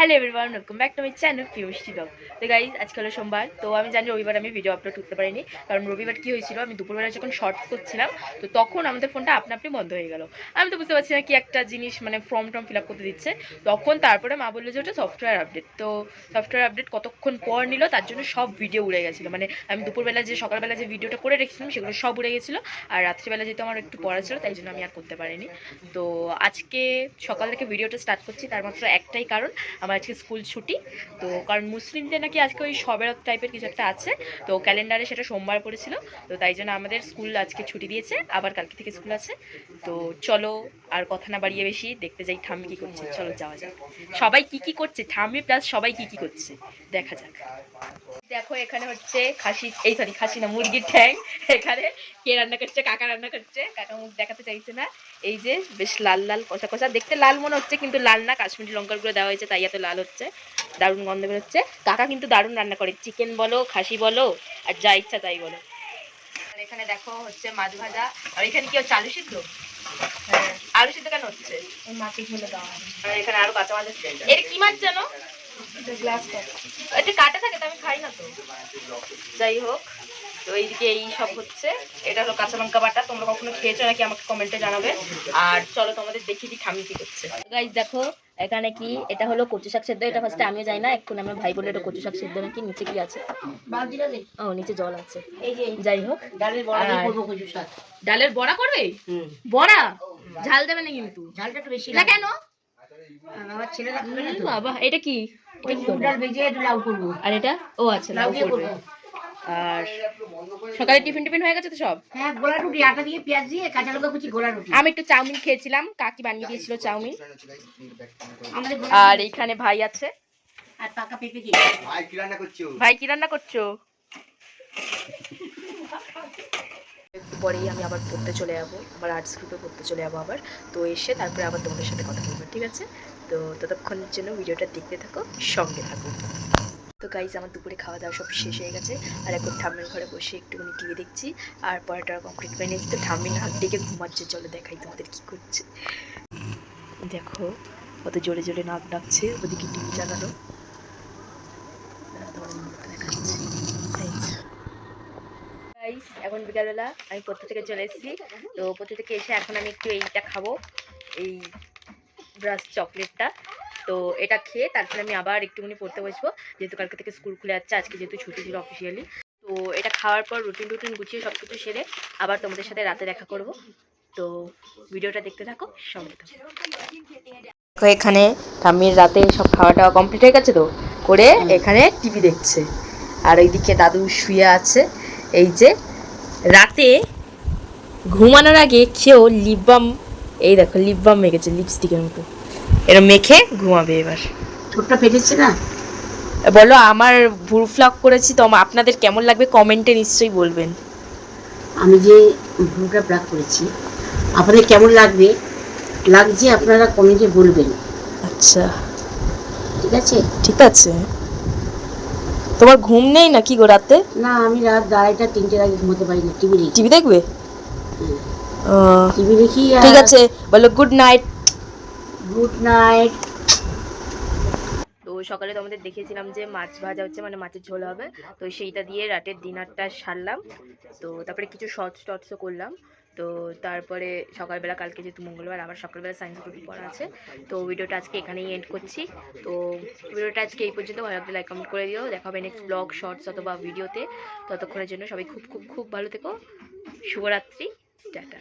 Hello everyone, welcome back to my channel Piushi blog. তো guys, আজকে হলো সোমবার। তো আমি জানি রবিবার আমি ভিডিও আপলোড করতে পারিনি, কারণ রবিবার কী হয়েছিল, আমি দুপুরবেলা যখন শর্টস করছিলাম তো তখন আমাদের ফোনটা আপনা আপনি বন্ধ হয়ে গেল। আমি তো বুঝতে পারছি না কি একটা জিনিস, মানে ফর্ম ফিল আপ করতে দিচ্ছে। তখন তারপরে মা বললো যে ওটা সফটওয়্যার আপডেট। তো সফটওয়্যার আপডেট কতক্ষণ পর নিল, তার জন্য সব ভিডিও উড়ে গেছিলো। মানে আমি দুপুরবেলা যে সকালবেলা যে ভিডিওটা করে রেখেছিলাম সেগুলো সব উড়ে গেছিলো। আর রাত্রিবেলা যেহেতু আমার একটু পড়া ছিল, তাই জন্য আমি আর করতে পারিনি। তো আজকে সকাল থেকে ভিডিওটা স্টার্ট করছি, তার মাত্র একটাই কারণ, আমার আজকে স্কুল ছুটি। তো কারণ মুসলিমদের নাকি আজকে ওই শবেরাত টাইপের কিছু একটা আছে, তো ক্যালেন্ডারে সেটা সোমবার পড়েছিল। তো তাই জন্য আমাদের স্কুল আজকে ছুটি দিয়েছে, আবার কালকে থেকে স্কুল আছে। তো চলো আর কথা না বাড়িয়ে বেশি দেখতে যাই ঠাম্মি কী করছে। চলো যাওয়া যাক, সবাই কি কি করছে, ঠাম্মি প্লাস সবাই কি কি করছে দেখা যাক। দেখো এখানে হচ্ছে খাসি না, মুরগির ঠ্যাং। এখানে কে রান্না করছে? কাকা রান্না করছে। কাকা মুখ দেখাতে চাইছে না। এই যে বেশ লাল লাল কষা কষা, দেখতে লাল মনে হচ্ছে কিন্তু লাল না, কাশ্মীরি লঙ্কার গুঁড়ো দেওয়া হয়েছে তাই এত লাল হচ্ছে। দারুণ গন্ধ বেরোচ্ছে। কাকা কিন্তু দারুণ রান্না করে, চিকেন বলো, খাসি বলো, আর যা ইচ্ছা তাই বলো। আর এখানে দেখো হচ্ছে মাছ ভাজা। আর এখানে কি হচ্ছে? আলু সিদ্ধ। হ্যাঁ, আলু সিদ্ধ কেন হচ্ছে? মাটি ঝোলে দেওয়া। আর এখানে আরো কাঁচা মাছ হচ্ছে। এটা কি মাছ জানো? এটা কাটা থাকে তো, আমি খাই না তো। যাই হোক, তো এইদিকে এই সব হচ্ছে। এটা হলো কাঁচা লঙ্কা বাটা। তোমরা কখনো খেয়েছো নাকি আমাকে কমেন্টে জানাবে। আর চলো তোমাদের দেখিয়ে দিই ঠাম্মি কি করছে। গাইস দেখো এখানে কি, এটা হলো কচু শাক সেদ্ধ। এটা ফার্স্টে আমিও যাই না, এখন আমার ভাই বলে এটা কচু শাক সেদ্ধ নাকি। নিচে কি আছে? ও নিচে জল আছে। যাই হোক, ডালের বড়া করবে। বড়া ঝাল দেবে না কিন্তু, ঝালটা একটু বেশি না। কেন? আমার ছেলেরা বাবা, এটা কি? আর এটা? ও আচ্ছা, লাউ করবে। আর সকালে টিফিন হয়ে গেছে তো সব? হ্যাঁ, গোলা রুটি, আটা দিয়ে পেঁয়াজ দিয়ে কাঁচা লঙ্কা কুচি গোলা রুটি। আমি একটু চাউমিন খেয়েছিলাম, কাকি বানিয়ে দিয়েছিল চাউমিন। আর এইখানে ভাই আছে। আর পাকা পেঁপে দিয়ে। ভাই কি রান্না করছো? একটু পরেই আমি আবার পড়তে চলে যাবো, আবার আর্টস গ্রুপে পড়তে চলে যাবো আবার। তো এসে তারপরে আবার তোমাদের সাথে কথা বলবো, ঠিক আছে? তো ততক্ষণের জন্য ভিডিওটা দেখতে থাকো, সঙ্গে থাকো। তো গাইজ, আমার দুপুরে খাওয়া দাওয়া সব শেষ হয়ে গেছে। আর এখন ঠাম্মির ঘরে বসে একটুখানি টিভি দেখছি। আর পড়াটা কমপ্লিট করে নিয়েছি। তো ঠাম্মি নাক ডেকে ঘুমাচ্ছে, চলো দেখাই তোমাদের কি করছে। দেখো কত জোরে জোরে নাক ডাকছে, ওদিকে টিভি চালানো। এখন বিকালবেলা আমি পড়তে থেকে চলে এসেছি। তো পড়তে থেকে এসে এখন আমি একটু এইটা খাবো, এই ব্রাশ চকলেটটা। তো এটা খেয়ে তারপরে আমি আবার একটুখানি পড়তে বসবো, যেহেতু কালকে থেকে স্কুল খুলে যাচ্ছে, আজকে যেহেতু ছুটি ছিল অফিসিয়ালি। তো এটা খাওয়ার পর রুটিন গুছিয়ে সব কিছু সেরে আবার তোমাদের সাথে রাতে দেখা করব। তো ভিডিওটা দেখতে থাকো, সঙ্গে থাকো। এখানে ঠাম্মির রাতে সব খাওয়া টাওয়া কমপ্লিট হয়ে গেছে, তো করে এখানে টিভি দেখছে। আর ওইদিকে দাদু শুয়ে আছে। এই যে রাতে ঘুমানোর আগে খেয়েও লিপ বাম, এই দেখো লিপ বাম মেখেছে লিপস্টিকের মতো, এটা মেখে ঘুমাবে এবার। ঠোঁটটা ফেটেছে না? বলো, আমার ভুরু ফ্লগ করেছি তো আপনাদের কেমন লাগবে কমেন্টে নিশ্চয়ই বলবেন। আমি যে ভুরুটা প্লাগ করেছি আপনাদের কেমন লাগছে আপনারা কমেন্টে বলবেন। আচ্ছা ঠিক আছে? ঠিক আছে। তোমার ঘুম নেই নাকি গো রাতে? না, আমি রাত 2:30 3টের আগে ঘুমোতে পারি না, টিভি দেখবে? টিভি দেখি। ঠিক আছে, বলো গুড নাইট। Good night. তো সকালে তোমাদের দেখিয়েছিলাম যে মাছ ভাজা হচ্ছে, মানে মাছের ঝোল হবে। তো সেইটা দিয়ে রাতের ডিনারটা সারলাম। তো তারপরে কিছু শর্টসও করলাম। তো তারপরে সকালবেলা, কালকে যেহেতু মঙ্গলবার, আবার সকালবেলা সায়েন্স গ্রুপে পড়া আছে। তো ভিডিওটা আজকে এখানেই এন্ড করছি। তো ভিডিওটা আজকে এই পর্যন্ত। ভালো লাগলে লাইক কমেন্ট করে দিও। দেখা হবে নেক্সট ব্লগ, শর্টস অথবা ভিডিওতে। ততক্ষণের জন্য সবাই খুব খুব খুব ভালো থেকো। শুভরাত্রি, টাটা।